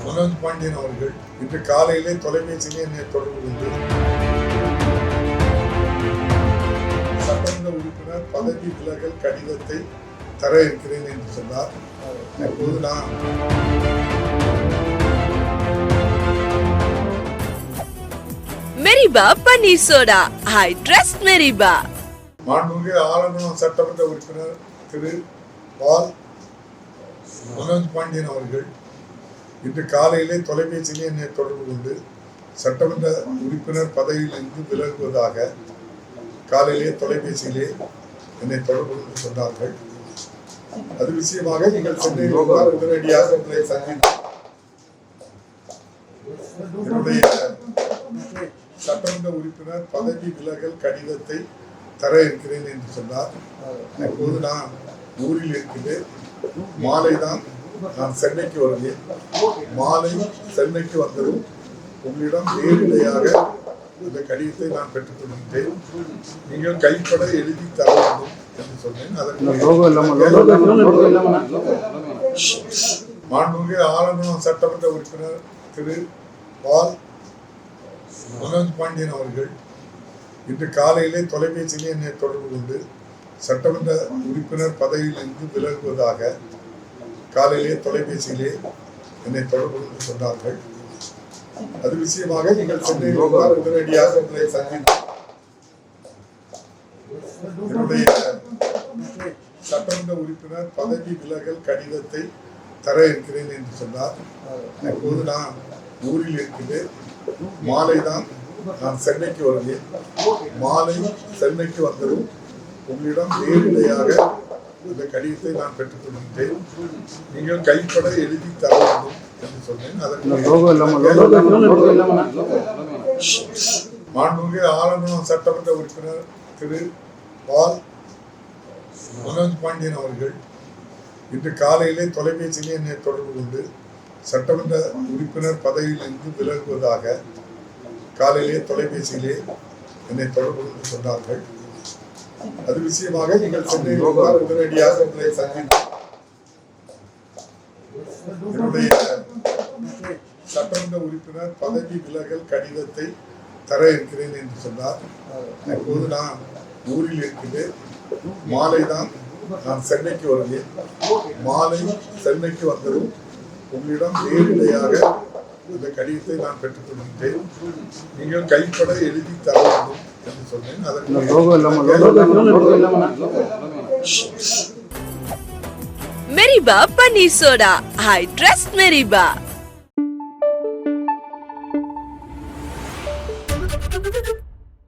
மனோஜ் பாண்டியன் அவர்கள் இன்று காலையிலே தொலைபேசியிலே என்னை தொடர்பு கொண்டு சட்டமன்ற உறுப்பினர் பதவி விலகல் கடிதத்தை தர இருக்கிறேன் என்று சொன்னார். அப்போது நான் மெரிபா பன்னீர் சோடா, I trust மெரிபா. மாண்புமிகு ஆலங்குளம் சட்டமன்ற உறுப்பினர் திரு பால் மனோஜ் பாண்டியன் அவர்கள் இன்று காலையிலே தொலைபேசியிலே என்னை தொடர்பு கொண்டு சட்டமன்ற உறுப்பினர் பதவியிலிருந்து விலகுவதாக காலையிலே தொலைபேசியிலே என்னை தொடர்பு கொண்டு சொன்னார்கள். அது விஷயமாக நீங்கள் சென்னை உடனடியாக உங்களை சந்தித்து என்னுடைய சட்டமன்ற உறுப்பினர் பதவி விலகல் கடிதத்தை தர இருக்கிறேன் என்று சொன்னார். அப்போது நான் ஊரில் இருக்கிறேன். மாலை தான் நான் சென்னைக்கு வருவேன். மாலை சென்னைக்கு வந்ததும் உங்களிடம் நேரடியாக இந்த கடிதத்தை நான் பெற்றுக் கொள்கின்றேன். நீங்கள் கைப்பட எழுதி தர வேண்டும் என்று சொன்னேன். மாண்புமிகு ஆலங்குளம் சட்டமன்ற உறுப்பினர் திரு பால் மனோஜ் பாண்டியன் அவர்கள் இன்று காலையிலே தொலைபேசியிலே என்னை தொடர்பு கொண்டு சட்டமன்ற உறுப்பினர் பதவியிலிருந்து விலகுவதாக காலையிலே தொலைபேசியிலே என்னை தொடர்பு கொண்டு சொன்னார்கள். அது விஷயமாக நீங்கள் சென்னை உடனடியாக உங்களை சந்தித்து என்னுடைய சட்டமன்ற உறுப்பினர் பதவி விலகல் கடிதத்தை தர இருக்கிறேன் என்று சொன்னார். அப்போது நான் ஊரில் இருக்கிறேன். மாலை தான் நான் சென்னைக்கு வருவேன். மாலை சென்னைக்கு வந்ததும் உங்களிடம் நேரடியாக இந்த கடிதத்தை நான் பெற்றுக் கொள்கின்றேன். நீங்கள் கைப்பட எழுதி தர வேண்டும் என்று சொன்னேன். மாண்புமிகு ஆலங்குளம் சட்டமன்ற உறுப்பினர் திரு பால் மனோஜ் பாண்டியன் அவர்கள் இன்று காலையிலே தொலைபேசியிலே என்னை தொடர்பு கொண்டு சட்டமன்ற உறுப்பினர் பதவியிலிருந்து விலகுவதாக காலையிலே தொலைபேசியிலே என்னை தொடர்பு கொண்டு சொன்னார்கள். அது விஷயமாக நீங்கள் சென்னை உடனடியாக உங்களை சந்தித்து என்னுடைய சட்டமன்ற உறுப்பினர் பதவி விலகல் கடிதத்தை தர இருக்கிறேன் என்று சொன்னார். அப்போது நான் ஊரில் இருக்கிறேன். மாலை தான் நான் சென்னைக்கு வருவேன். மாலை சென்னைக்கு வந்ததும் உங்களிடம் நேரடியாக இந்த கடிதத்தை நான் பெற்றுக் கொள்கின்றேன். நீங்கள் கைப்பட எழுதி தர வேண்டும் என்று சொன்னேன். மெரிபா பன்னீர் சோடா, I trust மெரிபா.